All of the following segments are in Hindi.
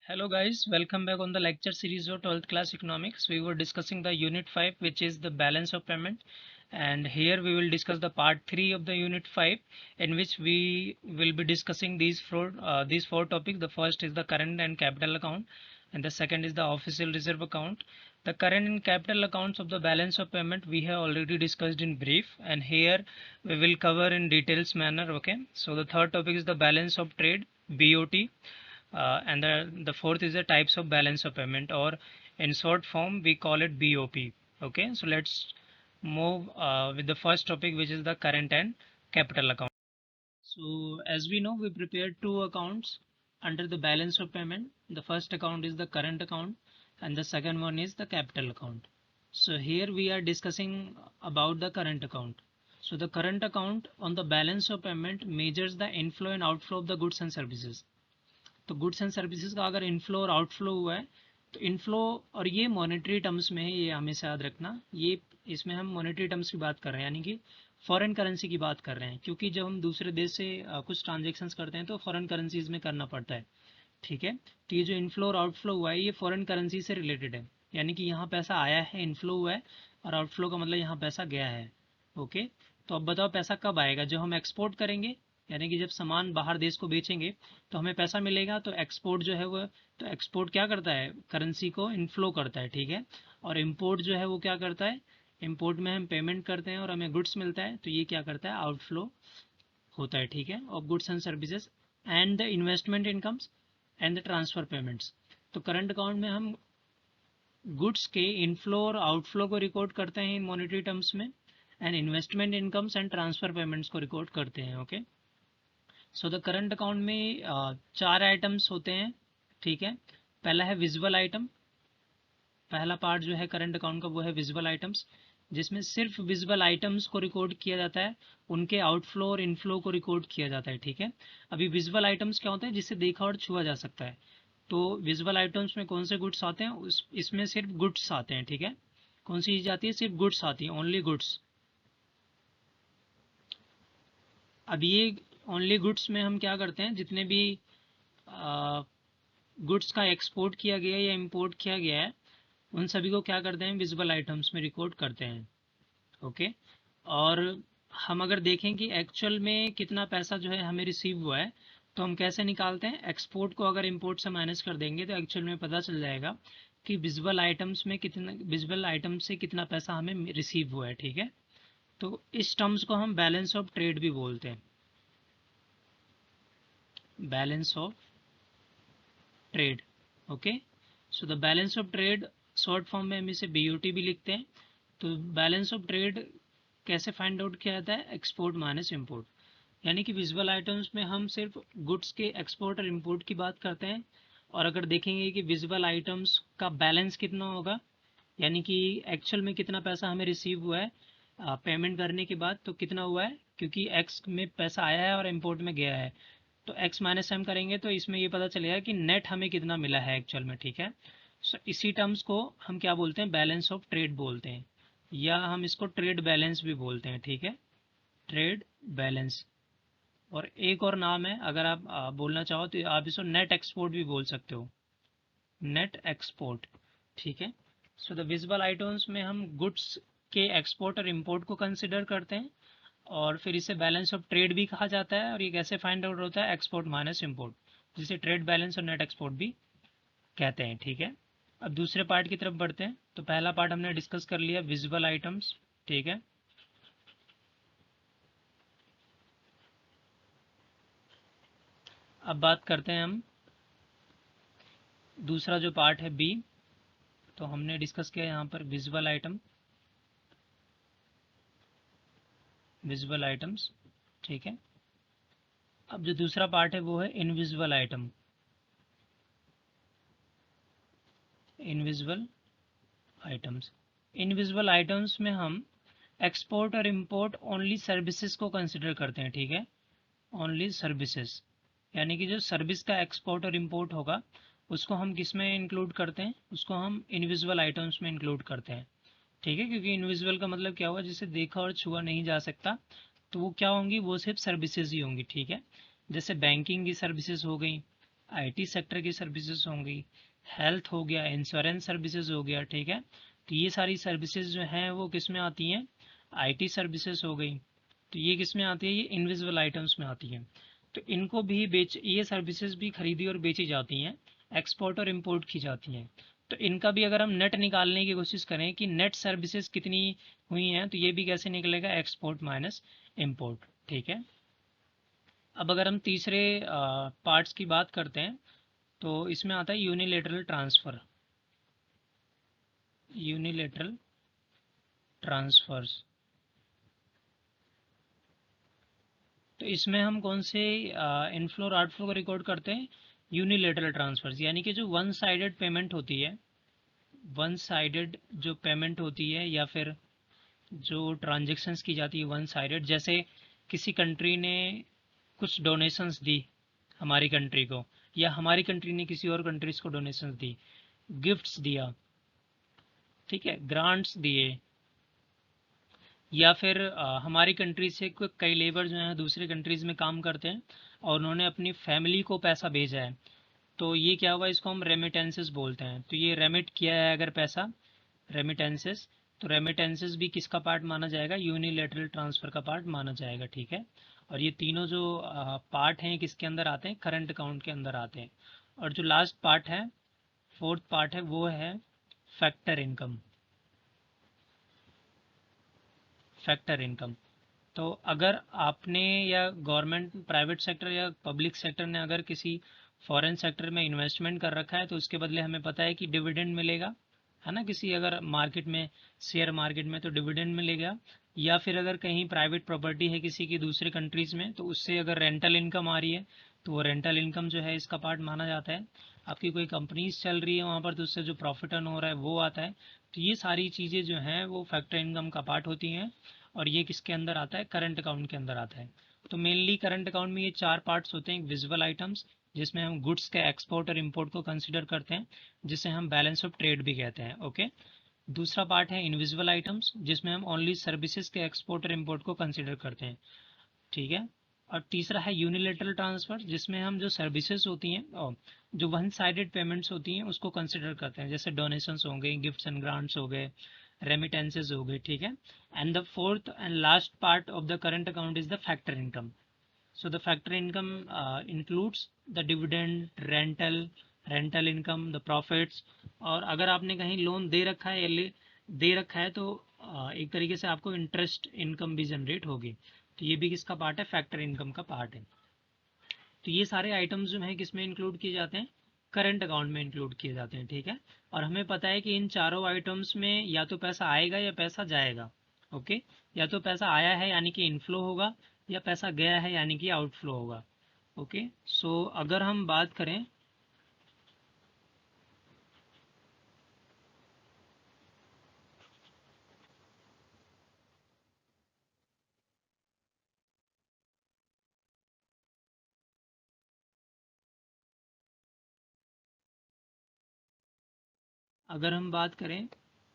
Hello guys, welcome back on the lecture series of 12th class economics. We were discussing the unit 5 which is the balance of payment, and here we will discuss the part 3 of the unit 5 in which we will be discussing these four topics. The first is the current and capital account, and the second is the official reserve account. The current and capital accounts of the balance of payment we have already discussed in brief, and here we will cover in details manner. Okay, so the third topic is the balance of trade, BOT, and the fourth is the types of balance of payment, or in short form we call it BOP. Okay, so let's move with the first topic, which is the current and capital account. So as we know, we prepared two accounts under the balance of payment. The first account is the current account and the second one is the capital account. So here we are discussing about the current account. So the current account on the balance of payment measures the inflow and outflow of the goods and services. तो गुड्स एंड सर्विसेज का अगर इनफ्लो और आउटफ्लो हुआ है तो इनफ्लो, और ये मॉनेटरी टर्म्स में है, ये हमेशा याद रखना, ये इसमें हम मॉनेटरी टर्म्स की बात कर रहे हैं, यानी कि फॉरेन करेंसी की बात कर रहे हैं, क्योंकि जब हम दूसरे देश से कुछ ट्रांजेक्शन्स करते हैं तो फॉरेन करेंसीज में करना पड़ता है। ठीक है, तो ये जो इनफ्लो और आउटफ्लो हुआ है ये फॉरेन करेंसी से रिलेटेड है, यानी कि यहाँ पैसा आया है, इनफ्लो हुआ है, और आउटफ्लो का मतलब यहाँ पैसा गया है। ओके, तो अब बताओ पैसा कब आएगा? जब हम एक्सपोर्ट करेंगे, यानी कि जब सामान बाहर देश को बेचेंगे तो हमें पैसा मिलेगा। तो एक्सपोर्ट जो है वो, तो एक्सपोर्ट क्या करता है? करेंसी को इनफ्लो करता है। ठीक है, और इम्पोर्ट जो है वो क्या करता है? इम्पोर्ट में हम पेमेंट करते हैं और हमें गुड्स मिलता है, तो ये क्या करता है? आउटफ्लो होता है। ठीक है, of goods and services and the investment incomes and the transfer payments. तो करंट अकाउंट में हम गुड्स के इनफ्लो और आउटफ्लो को रिकॉर्ड करते हैं इन मॉनेटरी टर्म्स में, and investment incomes and transfer payments को रिकॉर्ड करते हैं। Okay, so the current account में चार आइटम्स होते हैं। ठीक है, पहला है विजुअल आइटम। पहला पार्ट जो है करंट अकाउंट का वो है विजुअल आइटम्स, जिसमें सिर्फ विजुअल आइटम्स को रिकॉर्ड किया जाता है, उनके आउटफ्लो और इनफ्लो को रिकॉर्ड किया जाता है। ठीक है, अभी विजुअल आइटम्स क्या होते हैं? जिसे देखा और छुआ जा सकता है। तो विजुअल आइटम्स में कौन से गुड्स आते हैं? इसमें सिर्फ गुड्स आते हैं। ठीक है, कौन सी चीज आती है? सिर्फ गुड्स आती है, ओनली गुड्स। अब ये ओनली गुड्स में हम क्या करते हैं? जितने भी गुड्स का एक्सपोर्ट किया गया या इंपोर्ट किया गया है, उन सभी को क्या करते हैं? विजुअल आइटम्स में रिकॉर्ड करते हैं। ओके, और हम अगर देखें कि एक्चुअल में कितना पैसा जो है हमें रिसीव हुआ है, तो हम कैसे निकालते हैं? एक्सपोर्ट को अगर इंपोर्ट से माइनस कर देंगे तो एक्चुअल में पता चल जाएगा कि विजुअल आइटम्स में कितना, विजुअल आइटम से कितना पैसा हमें रिसीव हुआ है। ठीक है, तो इस टर्म्स को हम बैलेंस ऑफ ट्रेड भी बोलते हैं, balance of trade. Okay, so the balance of trade, short form में हम इसे BOT भी लिखते हैं। तो बैलेंस ऑफ ट्रेड कैसे फाइंड आउट किया जाता है? एक्सपोर्ट माइनस इंपोर्ट, यानी कि विजुअल आइटम्स में हम सिर्फ गुड्स के एक्सपोर्ट और इंपोर्ट की बात करते हैं, और अगर देखेंगे कि विजुअल आइटम्स का बैलेंस कितना होगा, यानी कि एक्चुअल में कितना पैसा हमें रिसीव हुआ है पेमेंट करने के बाद, तो कितना हुआ है, क्योंकि एक्स में पैसा आया है और इम्पोर्ट में गया है, तो एक्स माइनस एम करेंगे तो इसमें ये पता चलेगा कि नेट हमें कितना मिला है एक्चुअल में। ठीक है, सो इसी टर्म्स को हम क्या बोलते हैं? बैलेंस ऑफ ट्रेड बोलते हैं, या हम इसको ट्रेड बैलेंस भी बोलते हैं। ठीक है, ट्रेड बैलेंस। और एक और नाम है, अगर आप बोलना चाहो तो आप इसको नेट एक्सपोर्ट भी बोल सकते हो, नेट एक्सपोर्ट। ठीक है, सो द विजुअल आइटम्स में हम गुड्स के एक्सपोर्ट और इंपोर्ट को कंसिडर करते हैं, और फिर इसे बैलेंस ऑफ ट्रेड भी कहा जाता है। और ये कैसे फाइंड आउट होता है? एक्सपोर्ट माइनस इंपोर्ट, जिसे ट्रेड बैलेंस और नेट एक्सपोर्ट भी कहते हैं। ठीक है, अब दूसरे पार्ट की तरफ बढ़ते हैं। तो पहला पार्ट हमने डिस्कस कर लिया, विजुअल आइटम्स। ठीक है, अब बात करते हैं हम दूसरा जो पार्ट है, बी। तो हमने डिस्कस किया यहाँ पर विजुअल आइटम, विजुअल आइटम्स। ठीक है, अब जो दूसरा पार्ट है वो है इनविजुअल आइटम, इनविजुअल आइटम्स। इनविजुअल आइटम्स में हम एक्सपोर्ट और इंपोर्ट ओनली सर्विसेज को कंसिडर करते हैं। ठीक है, ओनली सर्विसेज, यानी कि जो सर्विस का एक्सपोर्ट और इंपोर्ट होगा उसको हम किस में इंक्लूड करते हैं? उसको हम इनविजुअल आइटम्स में इंक्लूड करते हैं। ठीक है, क्योंकि इनविजुअल का मतलब क्या हुआ? जिसे देखा और छुआ नहीं जा सकता, तो वो क्या होंगी? वो सिर्फ सर्विसेज ही होंगी। ठीक है, जैसे बैंकिंग की सर्विसेज हो गई, आईटी सेक्टर की सर्विसेज होंगी, हेल्थ हो गया, इंश्योरेंस सर्विसेज हो गया, ठीक है। तो ये सारी सर्विसेज जो हैं वो किस में आती हैं, आईटी सर्विसेज हो गई। तो ये किस में आती है, ये इनविजिबल आइटम्स में आती हैं। तो इनको भी ये सर्विसेज भी खरीदी और बेची जाती हैं, एक्सपोर्ट और इंपोर्ट की जाती हैं। तो इनका भी अगर हम नेट निकालने की कोशिश करें कि नेट सर्विसेज कितनी हुई हैं, तो ये भी कैसे निकलेगा, एक्सपोर्ट माइनस इंपोर्ट, ठीक है। अब अगर हम तीसरे पार्ट्स की बात करते हैं तो इसमें आता है यूनिलेटरल ट्रांसफ़र, यूनिलेटरल ट्रांसफर्स। तो इसमें हम कौन से इनफ्लो और आउटफ्लो को रिकॉर्ड करते हैं, यूनिलेटरल ट्रांसफर्स, यानी कि जो वन साइडेड पेमेंट होती है, वन साइडेड जो पेमेंट होती है या फिर जो ट्रांजेक्शन्स की जाती है वन साइडेड, जैसे किसी कंट्री ने कुछ डोनेशंस दी हमारी कंट्री को, या हमारी कंट्री ने किसी और कंट्रीज को डोनेशंस दी, गिफ्ट्स दिया, ठीक है, ग्रांट्स दिए, या फिर हमारी कंट्री से कई लेबर जो हैं दूसरे कंट्रीज़ में काम करते हैं और उन्होंने अपनी फैमिली को पैसा भेजा है, तो ये क्या हुआ, इसको हम रेमिटेंसेस बोलते हैं। तो ये रेमिट किया है अगर पैसा, रेमिटेंसेस, तो रेमिटेंसेस भी किसका पार्ट माना जाएगा, यूनिलेटरल ट्रांसफ़र का पार्ट माना जाएगा, ठीक है। और ये तीनों जो पार्ट हैं किसके अंदर आते हैं, करंट अकाउंट के अंदर आते हैं। और जो लास्ट पार्ट है, फोर्थ पार्ट है, वो है फैक्टर इनकम, फैक्टर इनकम। तो अगर आपने या गवर्नमेंट, प्राइवेट सेक्टर या पब्लिक सेक्टर ने अगर किसी फॉरेन सेक्टर में इन्वेस्टमेंट कर रखा है तो उसके बदले हमें पता है कि डिविडेंड मिलेगा, है ना, किसी अगर मार्केट में, शेयर मार्केट में, तो डिविडेंड मिलेगा। या फिर अगर कहीं प्राइवेट प्रॉपर्टी है किसी की दूसरे कंट्रीज़ में, तो उससे अगर रेंटल इनकम आ रही है तो वो रेंटल इनकम जो है इसका पार्ट माना जाता है। आपकी कोई कंपनीज चल रही है वहाँ पर, तो उससे जो प्रॉफिट अर्न हो रहा है वो आता है। तो ये सारी चीज़ें जो हैं वो फैक्टर इनकम का पार्ट होती हैं। और ये किसके अंदर आता है, करंट अकाउंट के अंदर आता है। तो मेनली करंट अकाउंट में ये चार पार्ट्स होते हैं, विजुअल आइटम्स जिसमें हम गुड्स के एक्सपोर्ट और इंपोर्ट को कंसिडर करते हैं, जिसे हम बैलेंस ऑफ ट्रेड भी कहते हैं, ओके। दूसरा पार्ट है इनविजिबल आइटम्स, जिसमें हम ओनली सर्विसेज के एक्सपोर्ट और इंपोर्ट को कंसिडर करते हैं, ठीक है। और तीसरा है यूनिलेटरल ट्रांसफर, जिसमें हम जो सर्विसेज होती हैं और जो वन साइडेड पेमेंट्स होती हैं उसको कंसिडर करते हैं, जैसे डोनेशंस हो गए, गिफ्ट्स एंड ग्रांट्स हो गए, रेमिटेंसेज हो गए, ठीक है। And the fourth and last part of the current account is the factor income. So the factor income includes the dividend, rental income, the profits. और अगर आपने कहीं लोन दे रखा है या दे रखा है तो एक तरीके से आपको इंटरेस्ट इनकम भी जनरेट होगी। तो ये भी किसका पार्ट है, फैक्टर इनकम का पार्ट है। तो ये सारे आइटम्स जो हैं किस में इंक्लूड किए जाते हैं, करंट अकाउंट में इंक्लूड किए जाते हैं, ठीक है। और हमें पता है कि इन चारों आइटम्स में या तो पैसा आएगा या पैसा जाएगा, ओके। या तो पैसा आया है यानी कि इनफ्लो होगा, या पैसा गया है यानी कि आउटफ्लो होगा, ओके। सो अगर हम बात करें,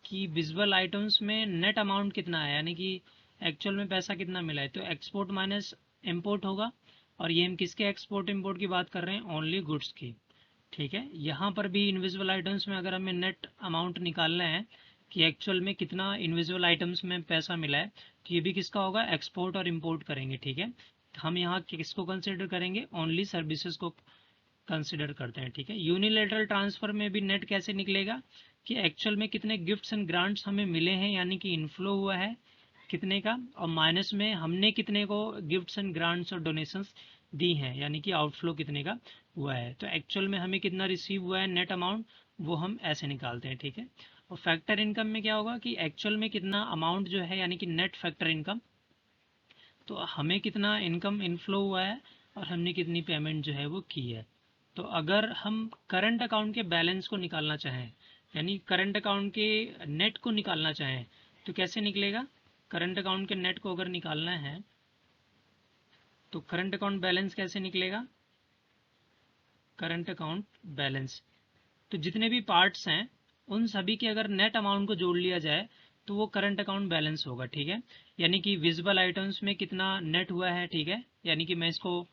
कि विजुअल आइटम्स में नेट अमाउंट कितना है, यानी कि एक्चुअल में पैसा कितना मिला है, तो एक्सपोर्ट माइनस इंपोर्ट होगा। और ये हम किसके एक्सपोर्ट इंपोर्ट की बात कर रहे हैं, ओनली गुड्स की, ठीक है। यहाँ पर भी इनविजिबल आइटम्स में अगर हमें नेट अमाउंट निकालना है कि एक्चुअल में कितना इनविजिबल आइटम्स में पैसा मिला है, तो ये भी किसका होगा, एक्सपोर्ट और इंपोर्ट करेंगे, ठीक है। हम यहाँ किसको कंसिडर करेंगे, ओनली सर्विसेज को कंसिडर करते हैं, ठीक है। यूनिलेटरल ट्रांसफर में भी नेट कैसे निकलेगा कि एक्चुअल में कितने गिफ्ट्स एंड ग्रांट्स हमें मिले हैं, यानी कि इनफ्लो हुआ है कितने का, और माइनस में हमने कितने को गिफ्ट्स एंड ग्रांट्स और डोनेशंस दी हैं, यानी कि आउटफ्लो कितने का हुआ है। तो एक्चुअल में हमें कितना रिसीव हुआ है नेट अमाउंट, वो हम ऐसे निकालते हैं, ठीक है। और फैक्टर इनकम में क्या होगा कि एक्चुअल में कितना अमाउंट जो है, यानी कि नेट फैक्टर इनकम, तो हमें कितना इनकम इनफ्लो हुआ है और हमने कितनी पेमेंट जो है वो की है। तो अगर हम करंट अकाउंट के बैलेंस को निकालना चाहें, यानी करंट अकाउंट के नेट को निकालना चाहें, तो कैसे निकलेगा, करंट अकाउंट के नेट को अगर निकालना है तो करंट अकाउंट बैलेंस कैसे निकलेगा, करंट अकाउंट बैलेंस, तो जितने भी पार्ट्स हैं उन सभी के अगर नेट अमाउंट को जोड़ लिया जाए तो वो करंट अकाउंट बैलेंस होगा, ठीक है। यानी कि विजिबल आइटम्स में कितना नेट हुआ है, ठीक है, यानी कि मैं इसको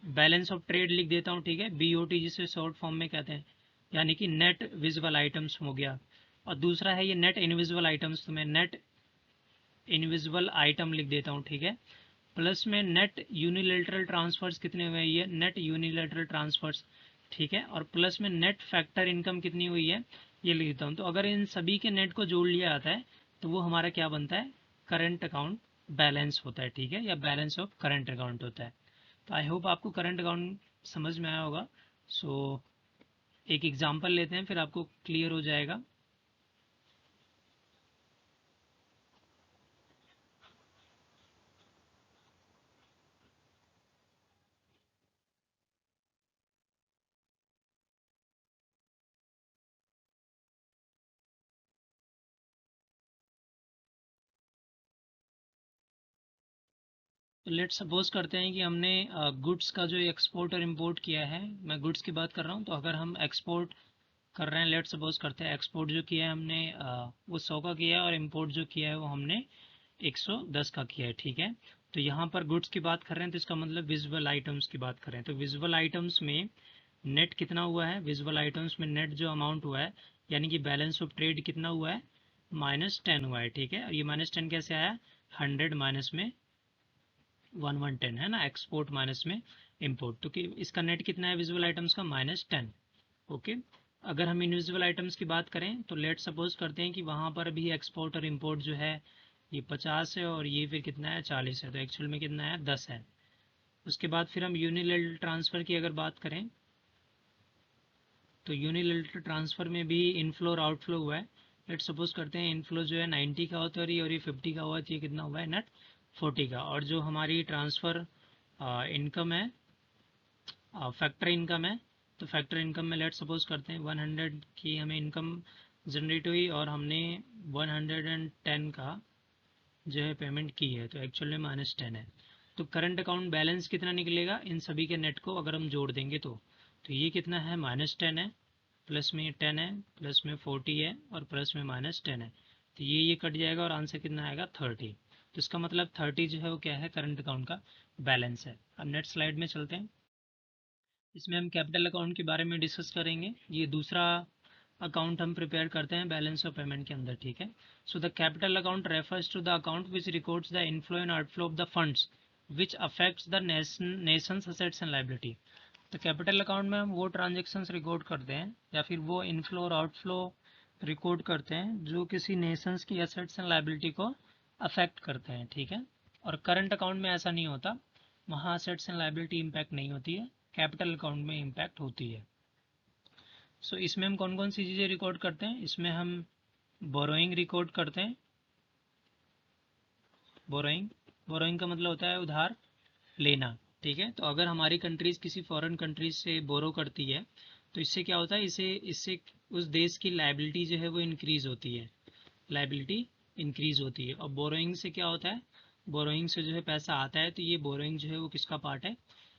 बैलेंस ऑफ ट्रेड लिख देता हूँ, ठीक है, BOT जिसे शॉर्ट फॉर्म में कहते हैं, यानी कि नेट विजिबल आइटम्स हो गया। और दूसरा है ये नेट इनविजिबल आइटम्स, तो मैं नेट इनविजिबल आइटम लिख देता हूँ, ठीक है। प्लस में नेट यूनिलेटरल ट्रांसफर्स कितने हुए, ये नेट यूनिलेटरल ट्रांसफर्स, ठीक है। और प्लस में नेट फैक्टर इनकम कितनी हुई है, ये लिख देता हूँ। तो अगर इन सभी के नेट को जोड़ लिया जाता है तो वो हमारा क्या बनता है, करंट अकाउंट बैलेंस होता है, ठीक है, या बैलेंस ऑफ करंट अकाउंट होता है। तो आई होप आपको करंट अकाउंट समझ में आया होगा। सो एक एग्जांपल लेते हैं, फिर आपको क्लियर हो जाएगा। तो लेट सपोज करते हैं कि हमने गुड्स का जो एक्सपोर्ट और इंपोर्ट किया है, मैं गुड्स की बात कर रहा हूँ, तो अगर हम एक्सपोर्ट कर रहे हैं, लेट सपोज करते हैं एक्सपोर्ट जो किया है हमने वो 100 का किया है, और इंपोर्ट जो किया है वो हमने 110 का किया है, ठीक है। तो यहाँ पर गुड्स की बात कर रहे हैं, तो इसका मतलब विजुअल आइटम्स की बात कर रहे हैं। तो विजुअल आइटम्स में नेट कितना हुआ है, विजुअल आइटम्स में नेट जो अमाउंट हुआ है, यानी कि बैलेंस ऑफ ट्रेड कितना हुआ है, -10 हुआ है, ठीक है। और ये -10 कैसे आया, 100 माइनस में 110 है ना, एक्सपोर्ट माइनस में इंपोर्ट, तो कि इसका नेट कितना है विजुअल आइटम्स का, -10। ओके। अगर हम इनविजिबल आइटम्स की बात करें तो लेट सपोज करते हैं कि वहाँ पर भी एक्सपोर्ट और इंपोर्ट जो है ये 50 है, और ये फिर कितना है, 40 है, तो एक्चुअल में कितना है, 10 है। उसके बाद फिर हम यूनिलेटरल ट्रांसफ़र की अगर बात करें, तो यूनिलेटरल ट्रांसफ़र में भी इनफ्लो और आउटफ्लो हुआ है। लेट सपोज करते हैं इनफ्लो जो है 90 का होता है, और ये 50 का हुआ है, तो ये कितना हुआ है, नेट 40 का। और जो हमारी ट्रांसफ़र इनकम है, फैक्टर इनकम है, तो फैक्टर इनकम में लेट सपोज करते हैं 100 की हमें इनकम जनरेट हुई, और हमने 110 का जो है पेमेंट की है, तो एक्चुअल में -10 है। तो करंट अकाउंट बैलेंस कितना निकलेगा इन सभी के नेट को अगर हम जोड़ देंगे तो ये कितना है, -10 है, प्लस में 10 है, प्लस में 40 है, और प्लस में -10 है। तो ये कट जाएगा, और आंसर कितना आएगा, 30। तो इसका मतलब 30 जो है वो क्या है, करंट अकाउंट का बैलेंस है। अब नेक्स्ट स्लाइड में चलते हैं। इसमें हम कैपिटल अकाउंट के बारे में डिस्कस करेंगे। ये दूसरा अकाउंट हम प्रिपेयर करते हैं बैलेंस ऑफ पेमेंट के अंदर, ठीक है। So the capital account refers to the account which records the inflow and outflow of the funds which affects the nation's assets and liability. तो कैपिटल अकाउंट में हम वो ट्रांजेक्शन्स रिकॉर्ड करते हैं, या फिर वो इनफ्लो और आउटफ्लो रिकॉर्ड करते हैं जो किसी नेशंस की एसेट्स एंड लायबिलिटी को अफेक्ट करते हैं, ठीक है। और करंट अकाउंट में ऐसा नहीं होता, वहाँ असेट्स एंड लायबिलिटी इम्पैक्ट नहीं होती है, कैपिटल अकाउंट में इम्पैक्ट होती है। सो इसमें हम कौन कौन सी चीज़ें रिकॉर्ड करते हैं, इसमें हम बोरोइंग रिकॉर्ड करते हैं। बोरोइंग, बोरोइंग का मतलब होता है उधार लेना, ठीक है। तो अगर हमारी कंट्रीज़ किसी फॉरेन कंट्रीज से बोरो करती है, तो इससे क्या होता है, इससे इससे उस देश की लाइबिलिटी जो है वो इंक्रीज़ होती है, लाइबिलिटी इंक्रीज़ होती है। और बोरोइंग से क्या होता है, बोरोइंग से जो है पैसा आता है, तो ये बोरोइंग जो है वो किसका पार्ट है,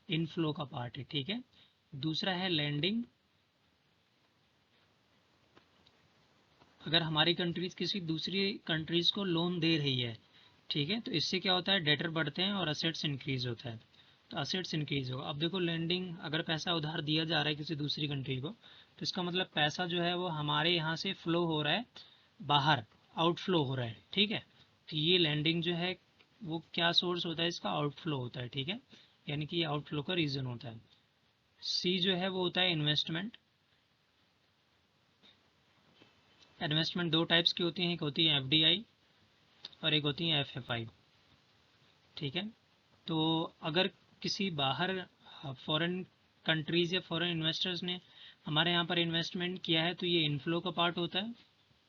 इनफ्लो का पार्ट है, ठीक है। दूसरा है लैंडिंग। अगर हमारी कंट्रीज़ किसी दूसरी कंट्रीज़ को लोन दे रही है, ठीक है, तो इससे क्या होता है, डेटर बढ़ते हैं और असेट्स इंक्रीज़ होता है, तो असेट्स इंक्रीज़ होगा। अब देखो लैंडिंग, अगर पैसा उधार दिया जा रहा है किसी दूसरी कंट्री को, तो इसका मतलब पैसा जो है वो हमारे यहाँ से फ़्लो हो रहा है बाहर, आउटफ्लो हो रहा है, ठीक है। तो ये लैंडिंग जो है वो क्या सोर्स होता है, इसका आउटफ्लो होता है, ठीक है, यानी कि ये आउटफ्लो का रीज़न होता है। सी जो है वो होता है इन्वेस्टमेंट। इन्वेस्टमेंट दो टाइप्स की होती हैं, एक होती है एफडीआई और एक होती है एफएफआई, ठीक है। तो अगर किसी बाहर फॉरेन कंट्रीज़ या फॉरेन इन्वेस्टर्स ने हमारे यहाँ पर इन्वेस्टमेंट किया है, तो ये इनफ्लो का पार्ट होता है,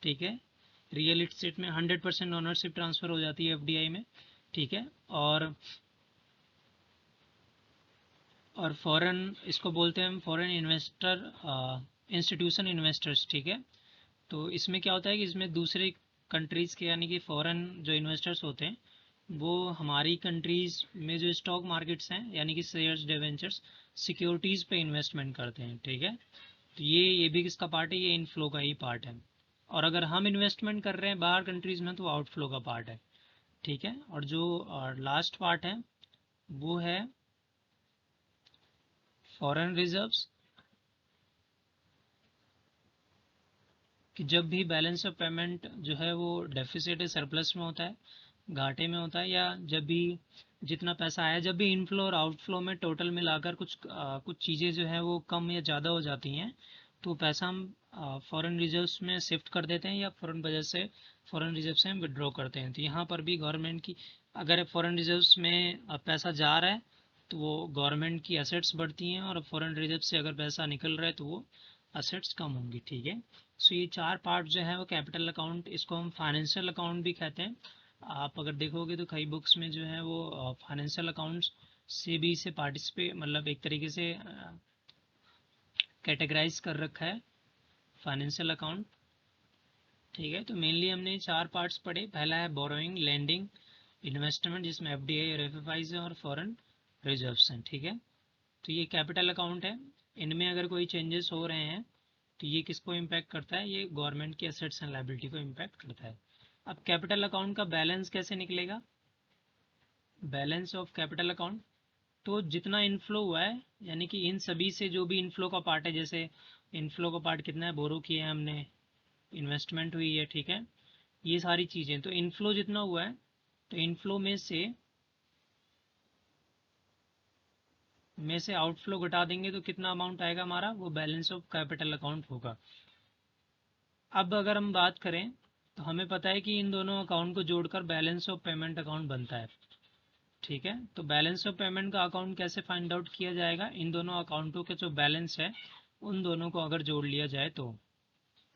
ठीक है। रियल इस्टेट में 100% ओनरशिप ट्रांसफ़र हो जाती है एफडीआई में, ठीक है। और फॉरेन, इसको बोलते हैं हम फॉरेन इन्वेस्टर, इंस्टीट्यूशन इन्वेस्टर्स, ठीक है। तो इसमें क्या होता है कि इसमें दूसरे कंट्रीज़ के, यानी कि फॉरेन जो इन्वेस्टर्स होते हैं, वो हमारी कंट्रीज़ में जो स्टॉक मार्केट्स हैं, यानी कि शेयर्स, डिवेंचर्स, सिक्योरिटीज़ पे इन्वेस्टमेंट करते हैं, ठीक है। तो ये भी किसका पार्ट है, ये इनफ्लो का ही पार्ट है। और अगर हम इन्वेस्टमेंट कर रहे हैं बाहर कंट्रीज़ में, तो आउटफ्लो का पार्ट है, ठीक है। और जो लास्ट पार्ट है वो है फॉरेन रिजर्व्स कि जब भी बैलेंस ऑफ पेमेंट जो है वो डेफिसिट सरप्लस में होता है, घाटे में होता है, या जब भी जितना पैसा आया, जब भी इनफ्लो और आउटफ्लो में टोटल मिलाकर कुछ चीज़ें जो है वो कम या ज़्यादा हो जाती हैं, तो पैसा हम फॉरेन रिजर्व्स में शिफ्ट कर देते हैं या फॉरेन रिजर्व से हम विड्रॉ करते हैं। तो यहाँ पर भी गवर्नमेंट की, अगर फॉरेन रिजर्व्स में पैसा जा रहा है तो वो गवर्नमेंट की असेट्स बढ़ती हैं, और फॉरेन रिजर्व से अगर पैसा निकल रहा है तो वो असेट्स कम होंगी। ठीक है, सो ये चार पार्ट जो है वो कैपिटल अकाउंट, इसको हम फाइनेंशियल अकाउंट भी कहते हैं। आप अगर देखोगे तो कई बुक्स में जो है वो फाइनेंशियल अकाउंट्स से भी इसे पार्टिसिपेट, मतलब एक तरीके से कैटेगराइज कर रखा है फाइनेंशियल अकाउंट। ठीक है, तो मेनली हमने चार पार्ट्स पढ़े। पहला है बोरोइंग, लेंडिंग, इन्वेस्टमेंट जिसमें एफडीआई और एफएफआई है, और फॉरेन रिजर्व्स हैं। ठीक है, तो ये कैपिटल अकाउंट है। इनमें अगर कोई चेंजेस हो रहे हैं तो ये किसको इम्पैक्ट करता है, ये गवर्नमेंट की एसेट्स एंड लायबिलिटी को इम्पैक्ट करता है। अब कैपिटल अकाउंट का बैलेंस कैसे निकलेगा, बैलेंस ऑफ कैपिटल अकाउंट, तो जितना इनफ्लो हुआ है, यानी कि इन सभी से जो भी इनफ्लो का पार्ट है, जैसे इनफ्लो का पार्ट कितना है, बोरो किया है हमने, इन्वेस्टमेंट हुई है, ठीक है, ये सारी चीज़ें, तो इनफ्लो जितना हुआ है, तो इनफ्लो में से आउटफ्लो घटा देंगे तो कितना अमाउंट आएगा हमारा, वो बैलेंस ऑफ कैपिटल अकाउंट होगा। अब अगर हम बात करें तो हमें पता है कि इन दोनों अकाउंट को जोड़कर बैलेंस ऑफ पेमेंट अकाउंट बनता है। ठीक है, तो बैलेंस ऑफ पेमेंट का अकाउंट कैसे फाइंड आउट किया जाएगा, इन दोनों अकाउंटों के जो बैलेंस है उन दोनों को अगर जोड़ लिया जाए तो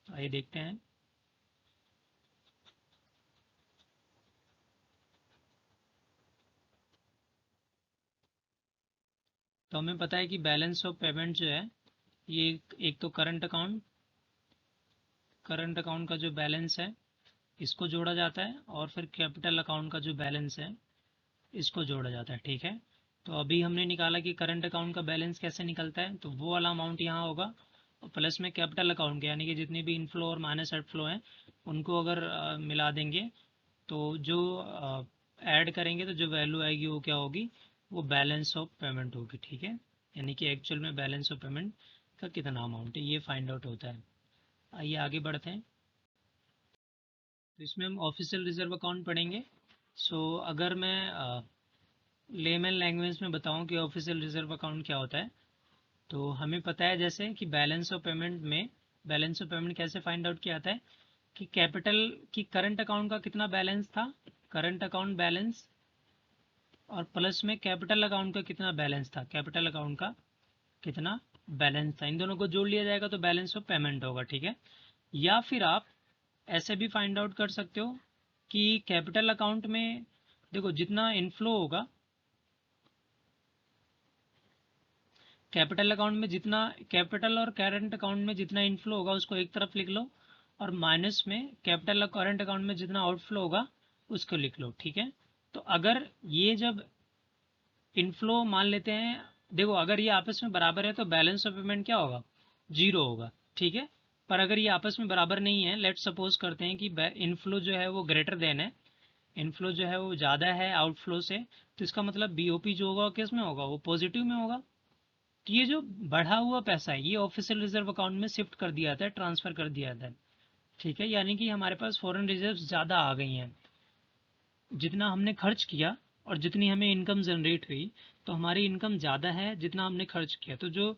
आइए देखते हैं। तो हमें पता है कि बैलेंस ऑफ पेमेंट जो है ये एक तो करंट अकाउंट का जो बैलेंस है इसको जोड़ा जाता है, और फिर कैपिटल अकाउंट का जो बैलेंस है इसको जोड़ा जाता है। ठीक है, तो अभी हमने निकाला कि करंट अकाउंट का बैलेंस कैसे निकलता है, तो वो वाला अमाउंट यहाँ होगा, और प्लस में कैपिटल अकाउंट के, यानी कि जितनी भी इनफ्लो और माइनस आउटफ्लो हैं उनको अगर मिला देंगे तो जो ऐड करेंगे तो जो वैल्यू आएगी वो क्या होगी, वो बैलेंस ऑफ पेमेंट होगी। ठीक है, यानी कि एक्चुअल में बैलेंस ऑफ पेमेंट का कितना अमाउंट है ये फाइंड आउट होता है। आइए आगे बढ़ते हैं। तो इसमें हम ऑफिशियल रिजर्व अकाउंट पढ़ेंगे। सो अगर मैं लेमन लैंग्वेज में बताऊं कि ऑफिशियल रिजर्व अकाउंट क्या होता है, तो हमें पता है जैसे कि बैलेंस ऑफ पेमेंट कैसे फाइंड आउट किया जाता है कि कैपिटल की करंट अकाउंट का कितना बैलेंस था, करंट अकाउंट बैलेंस, और प्लस में कैपिटल अकाउंट का कितना बैलेंस था, कैपिटल अकाउंट का कितना बैलेंस था, इन दोनों को जोड़ लिया जाएगा तो बैलेंस ऑफ पेमेंट होगा। ठीक है, या फिर आप ऐसे भी फाइंड आउट कर सकते हो कि कैपिटल अकाउंट में देखो जितना इनफ्लो होगा, कैपिटल अकाउंट में जितना, कैपिटल और करंट अकाउंट में जितना इनफ्लो होगा उसको एक तरफ लिख लो, और माइनस में कैपिटल और करंट अकाउंट में जितना आउटफ्लो होगा उसको लिख लो। ठीक है, तो अगर ये जब इनफ्लो मान लेते हैं, देखो अगर ये आपस में बराबर है तो बैलेंस ऑफ पेमेंट क्या होगा, जीरो होगा। ठीक है, पर अगर ये आपस में बराबर नहीं है, लेट सपोज करते हैं कि इनफ्लो जो है वो ग्रेटर देन है, इनफ्लो जो है वो ज़्यादा है आउटफ्लो से, तो इसका मतलब बीओपी जो होगा किस में होगा, वो पॉजिटिव में होगा। तो ये जो बढ़ा हुआ पैसा है ये ऑफिशियल रिजर्व अकाउंट में शिफ्ट कर दिया जाता है, ट्रांसफर कर दिया जाता है। ठीक है, यानी कि हमारे पास फॉरेन रिजर्व्स ज़्यादा आ गई हैं, जितना हमने खर्च किया और जितनी हमें इनकम जनरेट हुई, तो हमारी इनकम ज़्यादा है जितना हमने खर्च किया, तो जो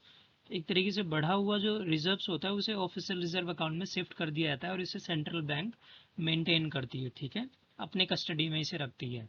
एक तरीके से बढ़ा हुआ जो रिजर्व्स होता है उसे ऑफिशियल रिजर्व अकाउंट में शिफ्ट कर दिया जाता है, और इसे सेंट्रल बैंक मेंटेन करती है। ठीक है, अपने कस्टडी में इसे रखती है।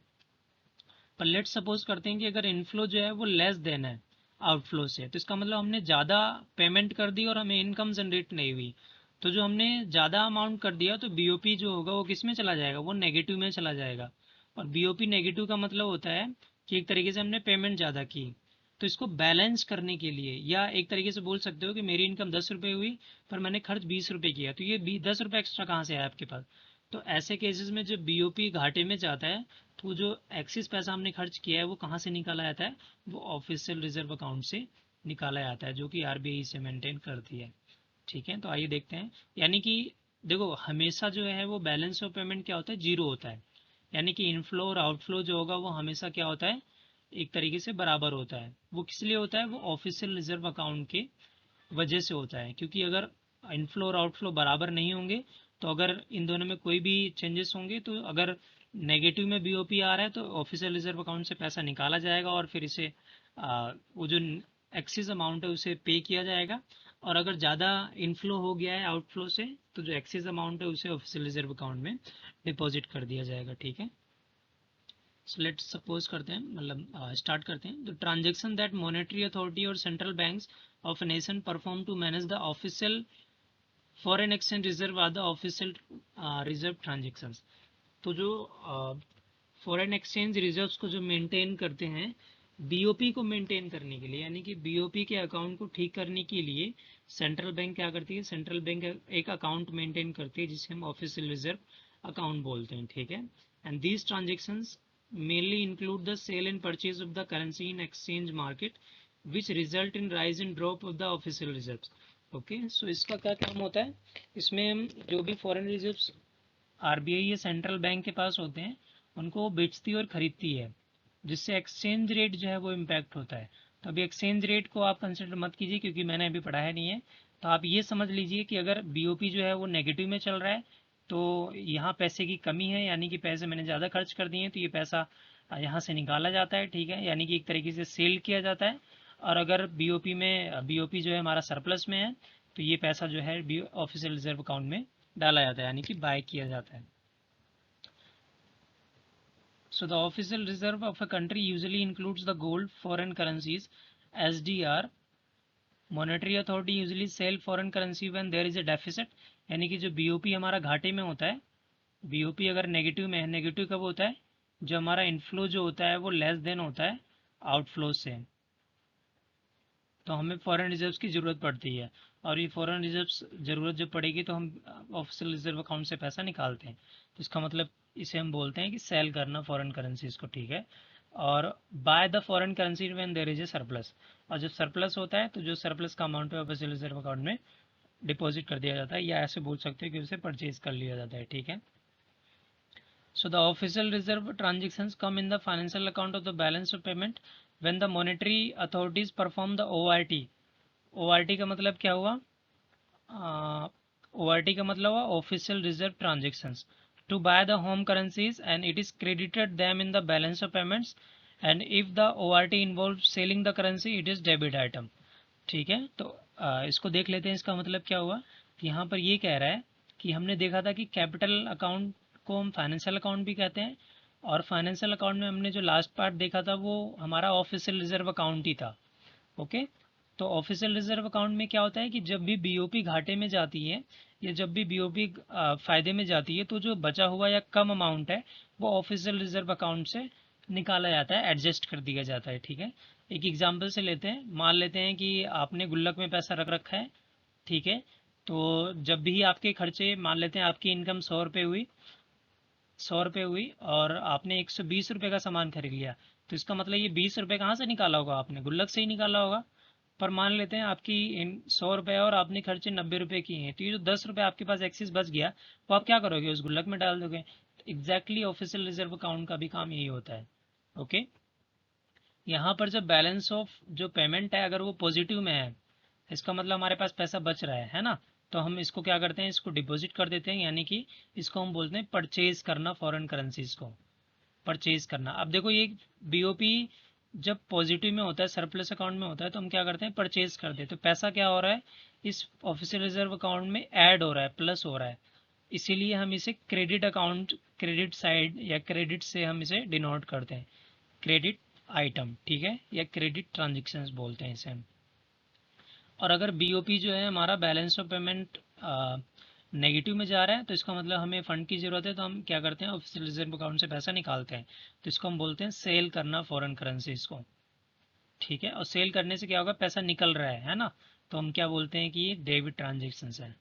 पर लेट सपोज करते हैं कि अगर इनफ्लो जो है वो लेस देन है आउटफ्लो से, तो इसका मतलब हमने ज़्यादा पेमेंट कर दी और हमें इनकम जनरेट नहीं हुई, तो जो हमने ज़्यादा अमाउंट कर दिया तो बीओपी जो होगा वो किस में चला जाएगा, वो नेगेटिव में चला जाएगा। और बीओपी नेगेटिव का मतलब होता है कि एक तरीके से हमने पेमेंट ज़्यादा की, तो इसको बैलेंस करने के लिए, या एक तरीके से बोल सकते हो कि मेरी इनकम 10 रुपये हुई पर मैंने खर्च 20 रुपये किया, तो ये 10 रुपये एक्स्ट्रा कहाँ से आया आपके पास। तो ऐसे केसेस में जब बीओपी घाटे में जाता है तो जो एक्सिस पैसा हमने खर्च किया है वो कहाँ से निकाला जाता है, वो ऑफिशियल रिजर्व अकाउंट से निकाला जाता है, जो कि आरबीआई से मेंटेन करती है। ठीक है, तो आइए देखते हैं। यानी कि देखो हमेशा जो है वो बैलेंस ऑफ पेमेंट क्या होता है, जीरो होता है, यानी कि इनफ्लो और आउटफ्लो जो होगा वो हमेशा क्या होता है, एक तरीके से बराबर होता है। वो किस लिए होता है? वो ऑफिशियल रिजर्व अकाउंट के वजह से होता है, क्योंकि अगर इनफ्लो और आउटफ्लो बराबर नहीं होंगे तो अगर इन दोनों में कोई भी चेंजेस होंगे तो अगर नेगेटिव में बीओपी आ रहा है तो ऑफिशियल रिजर्व अकाउंट से पैसा निकाला जाएगा और फिर इसे वो जो एक्सेस अमाउंट है उसे पे किया जाएगा। और अगर ज़्यादा इनफ्लो हो गया है आउटफ्लो से तो जो एक्सेस अमाउंट है उसे ऑफिशियल रिजर्व अकाउंट में डिपॉजिट कर दिया जाएगा। ठीक है, सो लेट्स सपोज करते हैं, मतलब स्टार्ट करते हैं। The transaction that monetary authority और central banks of nation perform to manage the official foreign exchange reserve are the official reserve transactions. तो जो फॉरेन एक्सचेंज रिजर्व्स को जो मेंटेन करते हैं बीओपी को मेंटेन करने के लिए, यानी कि बीओपी के अकाउंट को ठीक करने के लिए सेंट्रल बैंक क्या करती है? सेंट्रल बैंक एक अकाउंट मेंटेन करती है जिसे हम ऑफिशियल रिजर्व अकाउंट बोलते हैं। ठीक है, and these transactions mainly include the sale and purchase of the currency in exchange market which result in rise and drop of the official reserves. Okay, so इसका क्या काम होता है? इसमें हम जो भी फॉरेन रिजर्व्स आरबीआई या सेंट्रल बैंक के पास होते हैं उनको बेचती और खरीदती है, जिससे एक्सचेंज रेट जो है वो इम्पैक्ट होता है। तो अभी एक्सचेंज रेट को आप कंसिडर मत कीजिए क्योंकि मैंने अभी पढ़ाया नहीं है। तो आप ये समझ लीजिए कि अगर बीओपी जो है वो नेगेटिव में चल रहा है तो यहाँ पैसे की कमी है, यानी कि पैसे मैंने ज़्यादा खर्च कर दिए हैं तो ये पैसा यहाँ से निकाला जाता है। ठीक है, यानी कि एक तरीके से सेल किया जाता है। और अगर बीओपी जो है हमारा सरप्लस में है तो ये पैसा जो है ऑफिशियल रिजर्व अकाउंट में डाला जाता है, यानी कि बाय किया जाता है। So the official reserve of a country usually includes the gold, foreign currencies, SDR. Monetary authority usually sell foreign currency when there is a deficit, यानी कि जो बीओपी हमारा घाटे में होता है, बीओपी अगर नेगेटिव में है, नेगेटिव कब होता है? जो हमारा इनफ्लो जो होता है वो लेस देन होता है आउटफ्लो से, तो हमें फॉरेन रिजर्व्स की ज़रूरत पड़ती है। और ये फॉरेन रिजर्व्स ज़रूरत जब पड़ेगी तो हम ऑफिशियल रिजर्व अकाउंट से पैसा निकालते हैं। तो इसका मतलब इसे हम बोलते हैं कि सेल करना फॉरेन करेंसीज को। ठीक है, और buy the foreign currency when there is a surplus, और जब सरप्लस होता है तो जो सरप्लस का अमाउंट है ऑफिशियल रिजर्व अकाउंट में डिपॉजिट कर दिया जाता है, या ऐसे बोल सकते हैं कि उसे परचेज कर लिया जाता है। ठीक है, so the official reserve transactions come in the financial account of the balance of payment when the monetary authorities perform the ORT। ORT का मतलब क्या हुआ? ORT का मतलब हुआ official reserve transactions to buy the home currencies and it is credited them in the balance of payments and if the ORT involve selling the currency it is debit item. ठीक है, तो इसको देख लेते हैं। इसका मतलब क्या हुआ कि यहाँ पर ये कह रहा है कि हमने देखा था कि कैपिटल अकाउंट को हम फाइनेंशियल अकाउंट भी कहते हैं, और फाइनेंशियल अकाउंट में हमने जो लास्ट पार्ट देखा था वो हमारा ऑफिशियल रिजर्व अकाउंट ही था। ओके, तो ऑफिशियल रिजर्व अकाउंट में क्या होता है कि जब भी बीओपी घाटे में जाती है या जब भी बीओपी फायदे में जाती है तो जो बचा हुआ या कम अमाउंट है वो ऑफिशियल रिजर्व अकाउंट से निकाला जाता है, एडजस्ट कर दिया जाता है। ठीक है, एक एग्जांपल से लेते हैं, मान लेते हैं कि आपने गुल्लक में पैसा रख रखा है। ठीक है, तो जब भी आपके खर्चे, मान लेते हैं आपकी इनकम 100 रुपये हुई, 100 रुपये हुई और आपने 120 रुपये का सामान खरीद लिया, तो इसका मतलब ये 20 रुपये कहाँ से निकाला होगा? आपने गुल्लक से ही निकाला होगा। पर मान लेते हैं आपकी इन 100 रुपये और आपने खर्चे 90 रुपये किए हैं, तो ये जो 10 रुपये आपके पास एक्सेस बच गया वो आप क्या करोगे? उस गुल्लक में डाल दोगे। एग्जैक्टली ऑफिशियल रिजर्व अकाउंट का भी काम यही होता है। ओके, यहाँ पर जब बैलेंस ऑफ जो पेमेंट है अगर वो पॉजिटिव में है, इसका मतलब हमारे पास पैसा बच रहा है ना, तो हम इसको क्या करते हैं? इसको डिपॉजिट कर देते हैं, यानी कि इसको हम बोलते हैं परचेज करना फॉरेन करेंसीज को, परचेज करना। अब देखो ये बीओपी जब पॉजिटिव में होता है, सरप्लस अकाउंट में होता है, तो हम क्या करते हैं? परचेज कर देते। तो पैसा क्या हो रहा है? इस ऑफिशियल रिजर्व अकाउंट में ऐड हो रहा है, प्लस हो रहा है, इसीलिए हम इसे क्रेडिट अकाउंट, क्रेडिट साइड या क्रेडिट से हम इसे डिनोट करते हैं, क्रेडिट आइटम। ठीक है, या क्रेडिट ट्रांजेक्शन्स बोलते हैं इसे हम। और अगर बीओपी जो है हमारा बैलेंस ऑफ पेमेंट नेगेटिव में जा रहा है तो इसका मतलब हमें फंड की ज़रूरत है, तो हम क्या करते हैं? ऑफिशियल रिजर्व अकाउंट से पैसा निकालते हैं। तो इसको हम बोलते हैं सेल करना फॉरेन करेंसीज को। ठीक है, और सेल करने से क्या होगा? पैसा निकल रहा है ना, तो हम क्या बोलते हैं कि ये डेबिट ट्रांजेक्शन है,